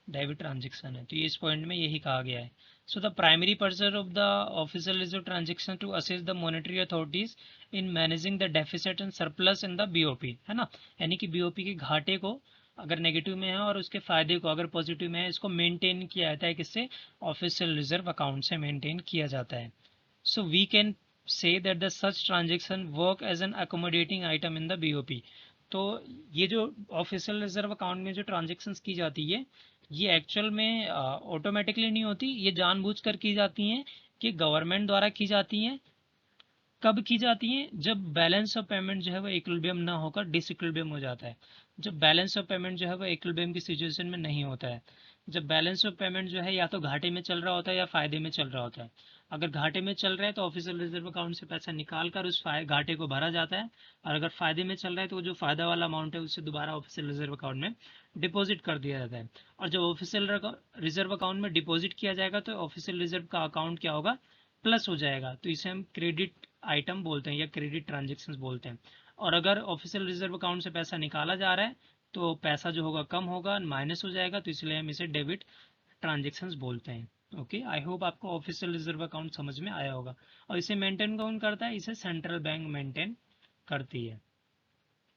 डेबिट ट्रांजेक्शन है। तो ये इस पॉइंट में यही कहा गया है। So the primary purpose of the official reserve transaction to assist the monetary authorities in managing the deficit and surplus in the BOP, है ना, यानी कि बीओपी के घाटे को अगर नेगेटिव में है और उसके फायदे को अगर पॉजिटिव में है, इसको मेंटेन किया जाता है। किससे? ऑफिशियल रिजर्व अकाउंट से मेंटेन किया जाता है। So we can say that the such transaction work as an accommodating item in the BOP। तो ये जो ऑफिशियल रिजर्व अकाउंट में जो ट्रांजेक्शन्स की जाती है ये एक्चुअल में ऑटोमेटिकली नहीं होती, ये जानबूझकर की जाती हैं कि गवर्नमेंट द्वारा की जाती हैं। कब की जाती हैं? जब बैलेंस ऑफ पेमेंट जो है वो इक्विलिब्रियम ना होकर डिसइक्विलिब्रियम हो जाता है। जब बैलेंस ऑफ पेमेंट जो है वो इक्विलिब्रियम की सिचुएशन में नहीं होता है, जब बैलेंस ऑफ पेमेंट जो है या तो घाटे में चल रहा होता है या फायदे में चल रहा होता है। अगर घाटे में चल रहा है तो ऑफिशियल रिजर्व अकाउंट से पैसा निकाल कर उस घाटे को भरा जाता है, और अगर फायदे में चल रहा है तो जो फायदा वाला अमाउंट है उससे दोबारा ऑफिशियल रिजर्व अकाउंट में डिपॉजिट कर दिया जाता है। और जब ऑफिशियल रिजर्व अकाउंट में डिपॉजिट किया जाएगा तो ऑफिशियल रिजर्व का अकाउंट क्या होगा? प्लस हो जाएगा। तो इसे हम क्रेडिट आइटम बोलते हैं या क्रेडिट ट्रांजेक्शन्स बोलते हैं। और अगर ऑफिशियल रिजर्व अकाउंट से पैसा निकाला जा रहा है तो पैसा जो होगा कम होगा, माइनस हो जाएगा, तो इसलिए हम इसे डेबिट ट्रांजेक्शन्स बोलते हैं। ओके, आई होप आपको ऑफिशियल रिजर्व अकाउंट समझ में आया होगा। और इसे मेंटेन कौन करता है? इसे सेंट्रल बैंक मेंटेन करती है।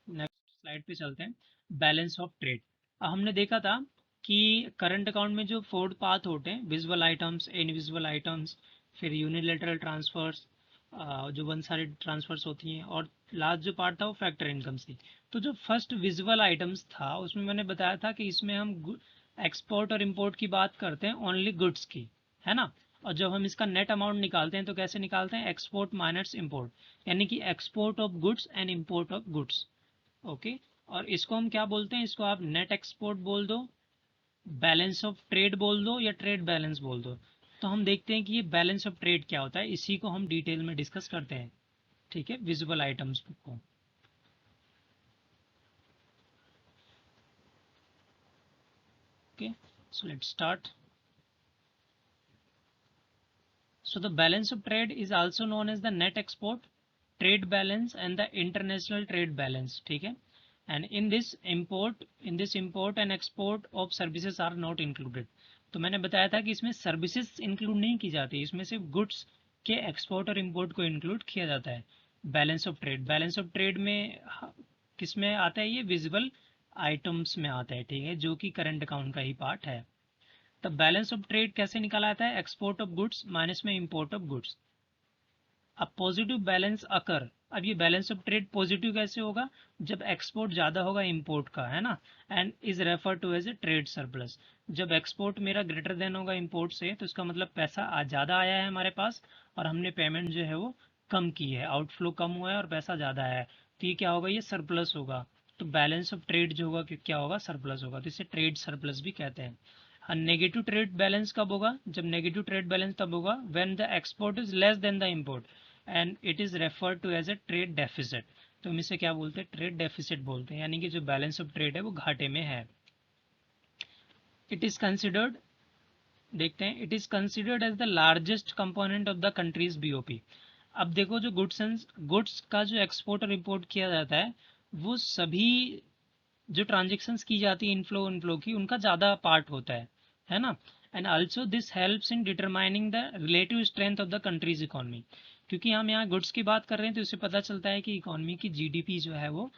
नेक्स्ट स्लाइड पे चलते हैं, बैलेंस ऑफ ट्रेड। हमने देखा था कि करंट अकाउंट में जो 4 पाथ होते हैं, विजुअल आइटम्स, इनविजुअल आइटम्स, फिर यूनिलेटरल ट्रांसफर्स, जो वन साइड ट्रांसफर्स होती हैं, और लास्ट जो पार्ट था वो फैक्टर इनकम थी। तो जो फर्स्ट विजुअल आइटम्स था उसमें मैंने बताया था कि इसमें हम एक्सपोर्ट और इम्पोर्ट की बात करते हैं, ओनली गुड्स की, है ना। और जब हम इसका नेट अमाउंट निकालते हैं तो कैसे निकालते हैं? एक्सपोर्ट माइनस इम्पोर्ट, यानी कि export of goods and import of goods. Okay, और इसको हम क्या बोलते हैं? इसको आप नेट एक्सपोर्ट बोल दो, बैलेंस ऑफ ट्रेड बोल दो, या ट्रेड बैलेंस बोल दो। तो हम देखते हैं कि ये बैलेंस ऑफ ट्रेड क्या होता है, इसी को हम डिटेल में डिस्कस करते हैं। ठीक है, विजुअल आइटम्स को। Okay, so let's start. So the balance of trade is also known as the net export, trade balance and the international trade balance, ठीक है। And in this import and export of services are not included। तो मैंने बताया था कि इसमें सर्विसेज इंक्लूड नहीं की जाती, इसमें सिर्फ गुड्स के एक्सपोर्ट और इम्पोर्ट को इंक्लूड किया जाता है। Balance of trade, balance of trade में किस में आता है? ये विजिबल आइटम्स में आता है, ठीक है, जो कि करंट अकाउंट का ही पार्ट है। तब बैलेंस ऑफ ट्रेड कैसे निकाला जाता है? एक्सपोर्ट ऑफ गुड्स माइनस में इंपोर्ट ऑफ गुड्स। अब पॉजिटिव बैलेंस अकर, अब ये बैलेंस ऑफ ट्रेड पॉजिटिव कैसे होगा? जब एक्सपोर्ट ज़्यादा होगा इंपोर्ट का, है ना। And is refer to as a trade surplus. जब एक्सपोर्ट मेरा ग्रेटर देन होगा इंपोर्ट से तो इसका मतलब पैसा आज ज़्यादा आया है हमारे पास, और हमने पेमेंट जो है वो कम की है, आउटफ्लो कम हुआ है और पैसा ज़्यादा आया है, तो ये क्या होगा? ये सरप्लस होगा। तो बैलेंस ऑफ ट्रेड जो होगा क्या होगा? सरप्लस होगा, तो इसे ट्रेड सरप्लस भी कहते हैं। नेगेटिव ट्रेड बैलेंस कब होगा? जब नेगेटिव ट्रेड बैलेंस तब होगा when the export is less than the import and it is referred to as a trade deficit. तो हम इसे क्या बोलते हैं? ट्रेड डेफिसिट बोलते हैं, यानी कि जो बैलेंस ऑफ ट्रेड है वो घाटे में है। इट इज कंसिडर्ड, देखते हैं, it is considered as the largest component of the country's BOP. अब देखो, जो गुड्स का जो एक्सपोर्ट और इम्पोर्ट किया जाता है वो सभी जो ट्रांजेक्शन्स की जाती है इनफ्लो की, उनका ज़्यादा पार्ट होता है ना। And also this helps in determining the relative strength of the countries economy. क्योंकि हम यहाँ गुड्स की बात कर रहे हैं तो इससे पता चलता है कि इकोनॉमी की जीडीपी जो है वो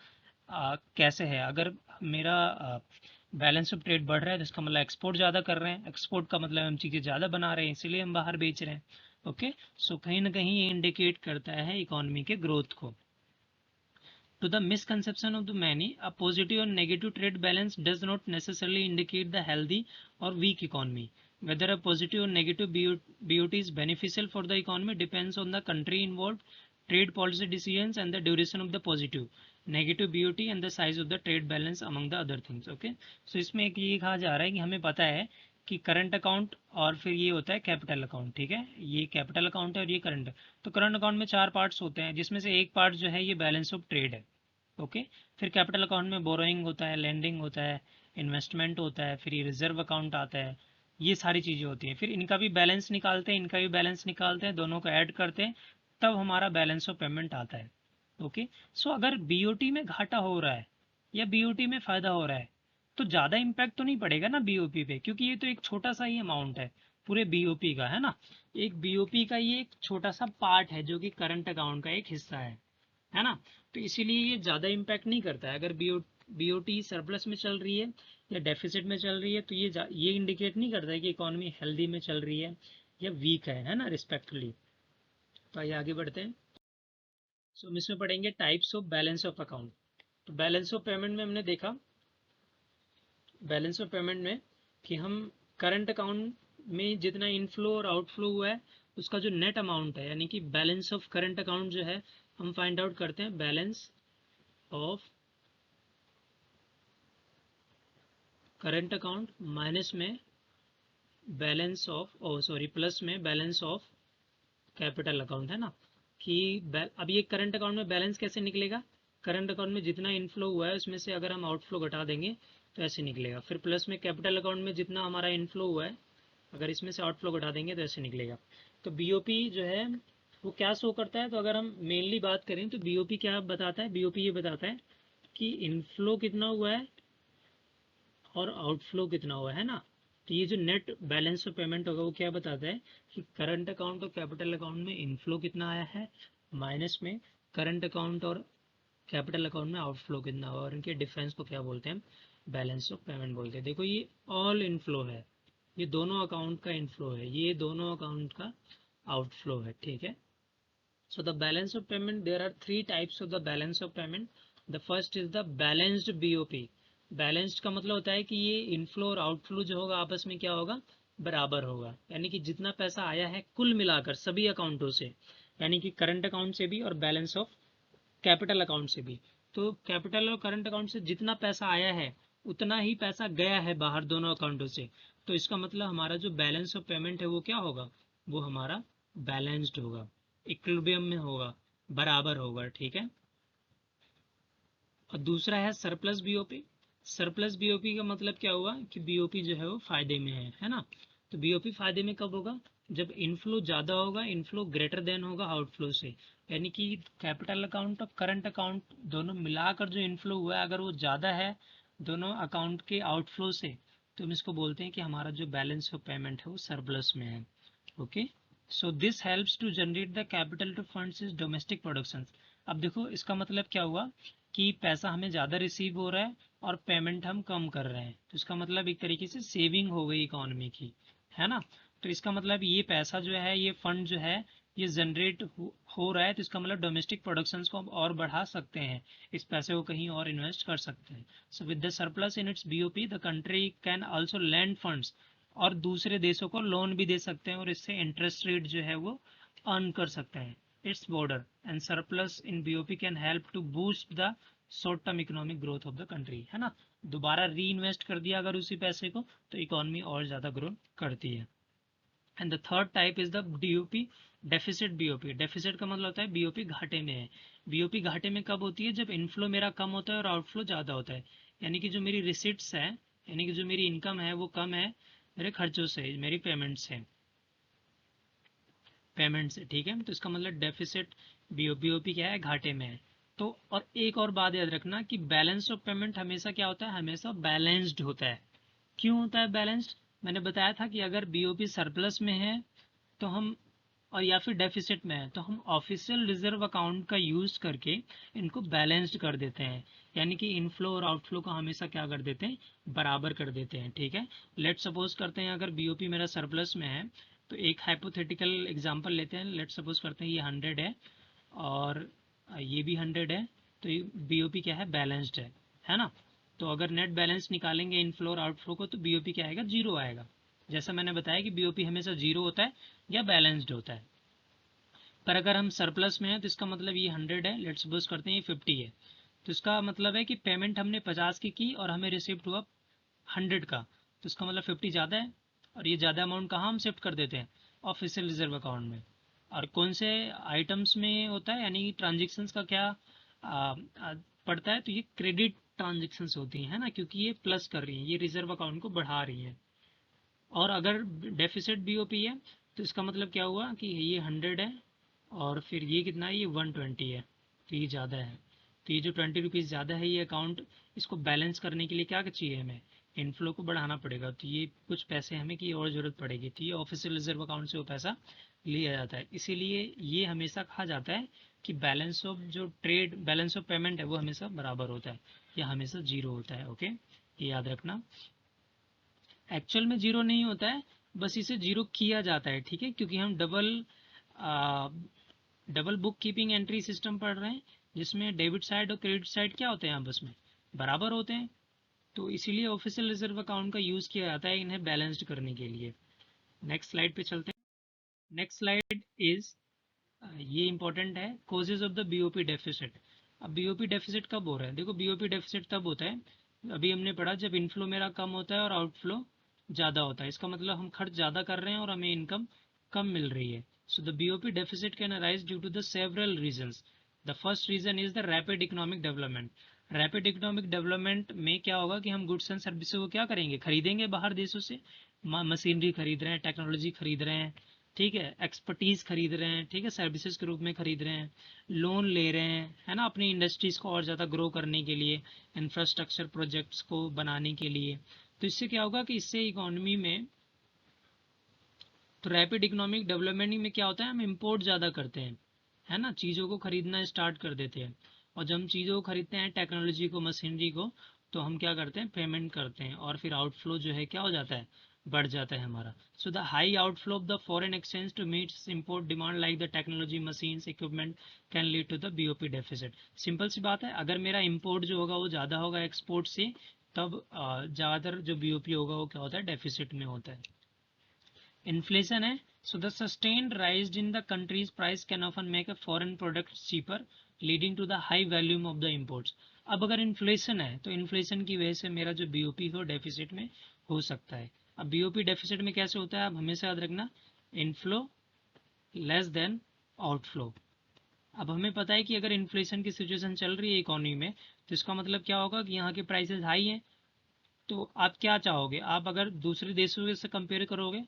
कैसे है। अगर मेरा बैलेंस ऑफ ट्रेड बढ़ रहा है तो इसका मतलब एक्सपोर्ट ज़्यादा कर रहे हैं, एक्सपोर्ट का मतलब हम चीज़ें ज़्यादा बना रहे हैं इसीलिए हम बाहर बेच रहे हैं। ओके, सो कहीं ना कहीं ये इंडिकेट करता है इकोनॉमी के ग्रोथ को। To the misconception of the many, a positive or negative trade balance does not necessarily indicate the healthy or weak economy. Whether a positive or negative BOT is beneficial for the economy depends on the country involved, trade policy decisions, and the duration of the positive, negative BOT and the size of the trade balance among the other things. Okay, so इसमें एक ये कहा जा रहा है कि हमें पता है कि करंट अकाउंट और फिर ये होता है कैपिटल अकाउंट, ठीक है, ये कैपिटल अकाउंट है और ये करंट। तो करंट अकाउंट में 4 पार्ट्स होते हैं जिसमें से एक पार्ट जो है ये बैलेंस ऑफ ट्रेड है। ओके, फिर कैपिटल अकाउंट में बोरोइंग होता है, लेंडिंग होता है, इन्वेस्टमेंट होता है, फिर ये रिजर्व अकाउंट आता है, ये सारी चीज़ें होती हैं। फिर इनका भी बैलेंस निकालते हैं, इनका भी बैलेंस निकालते हैं, दोनों को ऐड करते हैं, तब हमारा बैलेंस ऑफ पेमेंट आता है। ओके, सो अगर बीओटी में घाटा हो रहा है या बीओटी में फ़ायदा हो रहा है तो ज़्यादा इम्पैक्ट तो नहीं पड़ेगा ना बीओपी पे, क्योंकि ये तो एक छोटा सा ही अमाउंट है पूरे बीओपी का, है ना। एक बीओपी का ये एक छोटा सा पार्ट है जो कि करंट अकाउंट का एक हिस्सा है ना। तो इसीलिए ये ज़्यादा इम्पैक्ट नहीं करता है। अगर बीओटी सरप्लस में चल रही है या डेफिसिट में चल रही है तो ये इंडिकेट नहीं करता है कि इकोनॉमी हेल्दी में चल रही है या वीक है ना, रिस्पेक्टफुली। तो आइए आगे बढ़ते हैं। सो हम इसमें पढ़ेंगे types of balance of account. तो बैलेंस ऑफ पेमेंट में हमने देखा, बैलेंस ऑफ पेमेंट में कि हम करंट अकाउंट में जितना इनफ्लो और आउटफ्लो हुआ है उसका जो नेट अमाउंट है, यानी कि बैलेंस ऑफ करंट अकाउंट जो है हम फाइंड आउट करते हैं balance of current account minus में बैलेंस ऑफ प्लस में बैलेंस ऑफ कैपिटल अकाउंट, है ना। कि अब ये करंट अकाउंट में बैलेंस कैसे निकलेगा, करंट अकाउंट में जितना इनफ्लो हुआ है उसमें से अगर हम आउटफ्लो घटा देंगे तो ऐसे निकलेगा। फिर प्लस में कैपिटल अकाउंट में जितना हमारा इनफ्लो हुआ है अगर इसमें से आउटफ्लो घटा देंगे तो ऐसे निकलेगा। तो बीओपी जो है वो क्या शो करता है, तो अगर हम मेनली बात करें तो बीओपी क्या बताता है, बीओपी ये बताता है कि इनफ्लो कितना हुआ है और आउटफ्लो कितना हुआ है ना। तो ये जो नेट बैलेंस ऑफ पेमेंट होगा वो क्या बताता है कि करंट अकाउंट और कैपिटल अकाउंट में इनफ्लो कितना आया है माइनस में करंट अकाउंट और कैपिटल अकाउंट में आउटफ्लो कितना हुआ, और इनके डिफरेंस को क्या बोलते हैं, बैलेंस ऑफ पेमेंट बोलते हैं। देखो ये ऑल इनफ्लो है, ये दोनों अकाउंट का इनफ्लो है, ये दोनों अकाउंट का आउटफ्लो है, ठीक है। So the balance of payment, there are three types of the balance of payment. The first is the balanced BOP. Balanced का मतलब होता है कि ये इनफ्लो और आउटफ्लो जो होगा आपस में क्या होगा, बराबर होगा। यानी कि जितना पैसा आया है कुल मिलाकर सभी अकाउंटों से, यानी कि करंट अकाउंट से भी और बैलेंस ऑफ कैपिटल अकाउंट से भी। तो कैपिटल और करंट अकाउंट से जितना पैसा आया है उतना ही पैसा गया है बाहर दोनों अकाउंटों से। तो इसका मतलब हमारा जो बैलेंस ऑफ पेमेंट है वो क्या होगा, वो हमारा बैलेंस्ड होगा, इक्विलिब्रियम में होगा, बराबर होगा, ठीक है। और दूसरा है सरप्लस बीओपी। सरप्लस बीओपी का मतलब क्या हुआ कि बीओपी जो है वो फायदे में है ना। तो बीओपी फायदे में कब होगा, जब इनफ्लो ज़्यादा होगा, इनफ्लो ग्रेटर देन होगा आउटफ्लो से। यानी कि कैपिटल अकाउंट और करंट अकाउंट दोनों मिलाकर जो इनफ्लो हुआ है अगर वो ज़्यादा है दोनों अकाउंट के आउटफ्लो से, तो हम इसको बोलते हैं कि हमारा जो बैलेंस ऑफ पेमेंट है वो सरप्लस में है। Okay, so this helps to generate the capital to funds is domestic production. अब देखो इसका मतलब क्या हुआ कि पैसा हमें ज़्यादा रिसीव हो रहा है और पेमेंट हम कम कर रहे हैं, तो इसका मतलब एक तरीके से सेविंग हो गई इकोनॉमी की, है ना। तो इसका मतलब ये पैसा जो है, ये फंड जो है ये जनरेट हो रहा है, तो इसका मतलब डोमेस्टिक प्रोडक्शंस को हम और बढ़ा सकते हैं, इस पैसे को कहीं और इन्वेस्ट कर सकते हैं। So with the surplus in its BOP the country can also land funds, और दूसरे देशों को लोन भी दे सकते हैं और इससे इंटरेस्ट रेट जो है वो अर्न कर सकते हैं its border, and surplus in BOP can help to boost the short term economic growth of the country, है ना। दोबारा री इन्वेस्ट कर दिया अगर उसी पैसे को तो इकोनॉमी और ज़्यादा ग्रो करती है। And the third type is the DOP deficit BOP. Deficit का मतलब होता है बीओपी घाटे में है। बीओपी घाटे में कब होती है, जब इनफ्लो मेरा कम होता है और आउटफ्लो ज़्यादा होता है। यानी कि जो मेरी रिसिट्स है, यानी कि जो मेरी इनकम है वो कम है मेरे खर्चों से, मेरी पेमेंट से, ठीक है। तो इसका मतलब डेफिसिट बीओपी क्या है, घाटे में है। तो और एक और बात याद रखना कि बैलेंस ऑफ पेमेंट हमेशा क्या होता है, हमेशा बैलेंस्ड होता है। क्यों होता है बैलेंस्ड, मैंने बताया था कि अगर बीओपी सरप्लस में है तो हम, और या फिर डेफिसिट में है तो हम ऑफिशियल रिजर्व अकाउंट का यूज़ करके इनको बैलेंस्ड कर देते हैं। यानी कि इनफ्लो और आउटफ्लो का हमेशा क्या कर देते हैं, बराबर कर देते हैं, ठीक है। लेट सपोज करते हैं अगर बीओपी मेरा सरप्लस में है तो एक हाइपोथेटिकल एग्जांपल लेते हैं। लेट सपोज करते हैं ये 100 है और ये भी 100 है, तो ये बीओपी क्या है, बैलेंस्ड है ना। तो अगर नेट बैलेंस निकालेंगे इनफ्लो और आउटफ्लो को तो बीओपी क्या आएगा, जीरो आएगा। जैसा मैंने बताया कि बीओपी हमेशा जीरो होता है या बैलेंस्ड होता है। पर अगर हम सरप्लस में है तो इसका मतलब ये 100 है, लेट्स सपोज करते हैं ये 50 है, तो इसका मतलब है कि पेमेंट हमने 50 की और हमें रिसिप्ट हुआ 100 का, तो इसका मतलब 50 ज़्यादा है। और ये ज़्यादा अमाउंट कहाँ हम शिफ्ट कर देते हैं, ऑफिशियल रिजर्व अकाउंट में। और कौन से आइटम्स में होता है, यानी ट्रांजेक्शन्स का क्या पड़ता है, तो ये क्रेडिट ट्रांजेक्शन्स होती हैं, है ना, क्योंकि ये प्लस कर रही हैं, ये रिजर्व अकाउंट को बढ़ा रही हैं। और अगर डेफिसिट बीओपी है तो इसका मतलब क्या हुआ कि ये 100 है और फिर ये कितना है, ये 120 है, तो ये ज़्यादा है। तो ये जो 20 रुपीज़ ज़्यादा है ये अकाउंट, इसको बैलेंस करने के लिए क्या चाहिए हमें, इनफ्लो को बढ़ाना पड़ेगा, तो ये कुछ पैसे हमें की और ज़रूरत पड़ेगी, तो ये ऑफिशियल रिजर्व अकाउंट से वो पैसा लिया जाता है। इसीलिए ये हमेशा कहा जाता है कि बैलेंस ऑफ जो ट्रेड, बैलेंस ऑफ पेमेंट है वो हमेशा बराबर होता है या हमेशा जीरो होता है। ओके, ये याद रखना। एक्चुअल में जीरो नहीं होता है, बस इसे जीरो किया जाता है, ठीक है, क्योंकि हम double double book keeping entry system पढ़ रहे हैं जिसमें डेबिट साइड और क्रेडिट साइड क्या होते हैं आपस में बराबर होते हैं, तो इसीलिए ऑफिशियल रिजर्व अकाउंट का यूज़ किया जाता है इन्हें बैलेंस्ड करने के लिए। नेक्स्ट स्लाइड पे चलते हैं। नेक्स्ट स्लाइड इज, ये इंपॉर्टेंट है, causes of the BOP deficit. अब बीओपी डेफिसिट कब हो रहा है? देखो बीओपी डेफिसिट तब होता है, अभी हमने पढ़ा, जब इनफ्लो मेरा कम होता है और आउटफ्लो ज़्यादा होता है। इसका मतलब हम खर्च ज़्यादा कर रहे हैं और हमें इनकम कम मिल रही है। So the BOP deficit can arise due to the several reasons. The first reason is the rapid economic development. Rapid economic development में क्या होगा कि हम गुड्स एंड सर्विसेज को क्या करेंगे, खरीदेंगे बाहर देशों से, मशीनरी खरीद रहे हैं, टेक्नोलॉजी खरीद रहे हैं, ठीक है, एक्सपर्टीज़ खरीद रहे हैं, ठीक है, सर्विसेज के रूप में खरीद रहे हैं, लोन ले रहे हैं, है ना, अपनी इंडस्ट्रीज़ को और ज़्यादा ग्रो करने के लिए, इंफ्रास्ट्रक्चर प्रोजेक्ट्स को बनाने के लिए। तो इससे क्या होगा कि इससे इकोनॉमी में, तो रैपिड इकोनॉमिक डेवलपमेंट में क्या होता है, हम इंपोर्ट ज़्यादा करते हैं, है ना, चीज़ों को खरीदना स्टार्ट कर देते हैं, और जब हम चीज़ों को खरीदते हैं, टेक्नोलॉजी को, मशीनरी को, तो हम क्या करते हैं, पेमेंट करते हैं, और फिर आउटफ्लो जो है क्या हो जाता है, बढ़ जाता है हमारा। So the high outflow of the foreign exchange to meet import demand like the technology, machines, equipment can lead to the BOP deficit. Simple सी बात है, अगर मेरा इम्पोर्ट जो होगा वो ज़्यादा होगा एक्सपोर्ट से, तब ज़्यादातर जो बीओपी होगा वो क्या होता है, डेफिसिट में होता है। इन्फ्लेशन है, so the sustained rise in the country's price can often make a foreign product cheaper, leading to the high volume of the imports। अब अगर इन्फ्लेशन है तो इन्फ्लेशन की वजह से मेरा जो बीओपी हो डेफिसिट में हो सकता है। अब बीओपी डेफिसिट में कैसे होता है, आप हमेशा याद रखना, इनफ्लो लेस देन आउटफ्लो। अब हमें पता है कि अगर इन्फ्लेशन की सिचुएशन चल रही है इकोनॉमी में, तो इसका मतलब क्या होगा कि यहाँ के प्राइसेस हाई हैं, तो आप क्या चाहोगे, आप अगर दूसरे देशों से कंपेयर करोगे,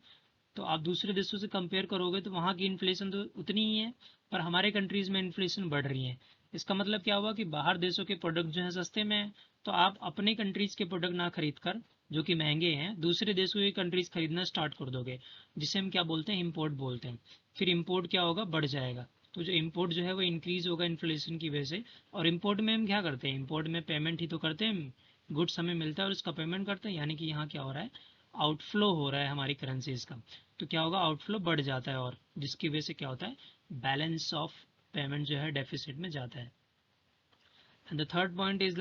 तो आप दूसरे देशों से कंपेयर करोगे तो वहाँ की इन्फ्लेशन तो उतनी ही है, पर हमारे कंट्रीज़ में इन्फ्लेशन बढ़ रही है। इसका मतलब क्या हुआ कि बाहर देशों के प्रोडक्ट जो हैं सस्ते में हैं, तो आप अपने कंट्रीज़ के प्रोडक्ट ना खरीद कर, जो कि महंगे हैं, दूसरे देशों के कंट्रीज़ खरीदना स्टार्ट कर दोगे, जिसे हम क्या बोलते हैं, इम्पोर्ट बोलते हैं। फिर इम्पोर्ट क्या होगा, बढ़ जाएगा, तो जो इम्पोर्ट जो है वो इंक्रीज़ होगा इन्फ्लेशन की वजह से। और इम्पोर्ट में हम क्या करते हैं, इम्पोर्ट में पेमेंट ही तो करते हैं, गुड्स हमें मिलता है और उसका पेमेंट करते हैं, यानी कि यहाँ क्या हो रहा है, आउटफ्लो हो रहा है हमारी करेंसीज का। तो क्या होगा, आउटफ्लो बढ़ जाता है, और जिसकी वजह से क्या होता है, बैलेंस ऑफ पेमेंट जो है डेफिसिट में जाता है। And the third point is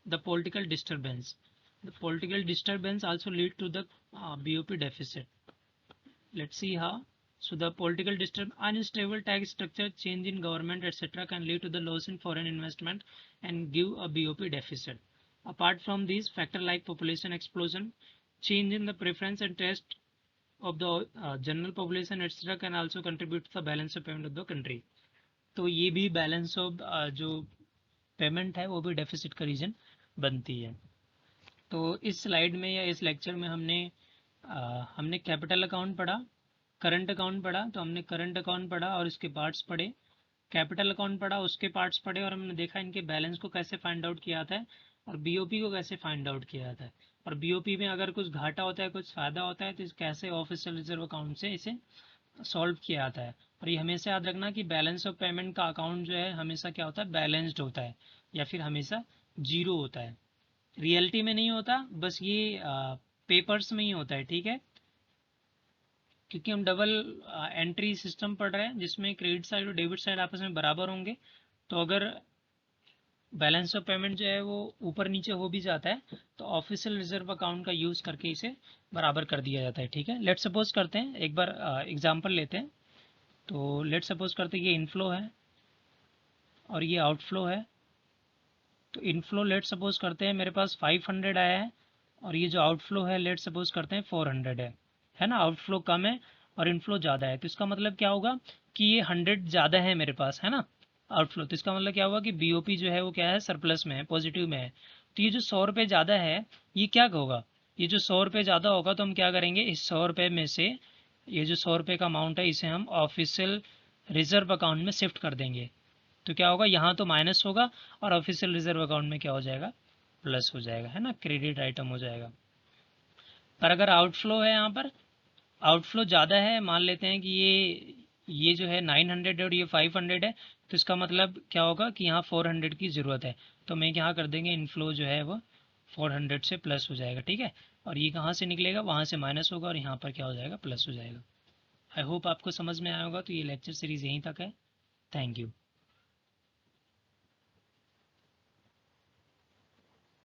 the political disturbance. The political disturbance also lead to the BOP deficit. Let's see how. So the political unstable tax structure, change in government, etc. can lead to the loss in foreign investment and give a BOP deficit. Apart from these factors like population explosion, change in the preference and taste of the general population, etc. can also contribute to the balance of payment of the country. तो ये भी बैलेंस ऑफ जो पेमेंट है वो भी डेफिसिट का रीजन बनती है। तो इस स्लाइड में या इस लेक्चर में हमने कैपिटल अकाउंट पढ़ा, करंट अकाउंट पढ़ा, तो हमने करंट अकाउंट पढ़ा और इसके पार्ट्स पढ़े, कैपिटल अकाउंट पढ़ा उसके पार्ट्स पढ़े, और हमने देखा इनके बैलेंस को कैसे फाइंड आउट किया जाता है और बीओपी को कैसे फाइंड आउट किया जाता है, और बीओपी में अगर कुछ घाटा होता है, कुछ फ़ायदा होता है, तो कैसे ऑफिशियल रिजर्व अकाउंट से इसे सॉल्व किया जाता है। और ये हमेशा याद रखना कि बैलेंस ऑफ पेमेंट का अकाउंट जो है हमेशा क्या होता है, बैलेंस्ड होता है, या फिर हमेशा जीरो होता है। रियलिटी में नहीं होता, बस ये पेपर्स में ही होता है, ठीक है, क्योंकि हम डबल एंट्री सिस्टम पढ़ रहे हैं जिसमें क्रेडिट साइड और डेबिट साइड आपस में बराबर होंगे। तो अगर बैलेंस ऑफ पेमेंट जो है वो ऊपर नीचे हो भी जाता है, तो ऑफिशियल रिजर्व अकाउंट का यूज़ करके इसे बराबर कर दिया जाता है, ठीक है। लेट सपोज करते हैं, एक बार एग्जांपल लेते हैं। तो लेट सपोज करते हैं ये इनफ्लो है और ये आउटफ्लो है। तो इनफ्लो लेट सपोज करते हैं मेरे पास 500 आया है, और ये जो आउटफ्लो है लेट सपोज करते हैं 400 है ना, आउटफ्लो कम है और इनफ्लो ज़्यादा है। तो इसका मतलब क्या होगा कि ये 100 ज़्यादा है मेरे पास, है ना, आउटफ्लो। तो इसका मतलब क्या होगा कि बीओपी जो है वो क्या है, सरप्लस में है, पॉजिटिव में है। तो ये जो 100 रुपये ज़्यादा है, ये क्या होगा, ये जो 100 रुपये ज़्यादा होगा तो हम क्या करेंगे, इस 100 रुपये में से ये जो 100 रुपये का अमाउंट है इसे हम ऑफिशियल रिजर्व अकाउंट में शिफ्ट कर देंगे। तो क्या होगा, यहाँ तो माइनस होगा और ऑफिशियल रिजर्व अकाउंट में क्या हो जाएगा, प्लस हो जाएगा, है ना, क्रेडिट आइटम हो जाएगा। पर अगर आउटफ्लो है, यहाँ पर आउटफ्लो ज़्यादा है, मान लेते हैं कि ये जो है 900 है और ये 500 है, तो इसका मतलब क्या होगा कि यहाँ 400 की ज़रूरत है। तो मैं यहाँ कर देंगे, इनफ्लो जो है वो 400 से प्लस हो जाएगा, ठीक है। और ये कहाँ से निकलेगा, वहाँ से माइनस होगा और यहाँ पर क्या हो जाएगा, प्लस हो जाएगा। आई होप आपको समझ में आया होगा। तो ये लेक्चर सीरीज़ यहीं तक है। Thank you.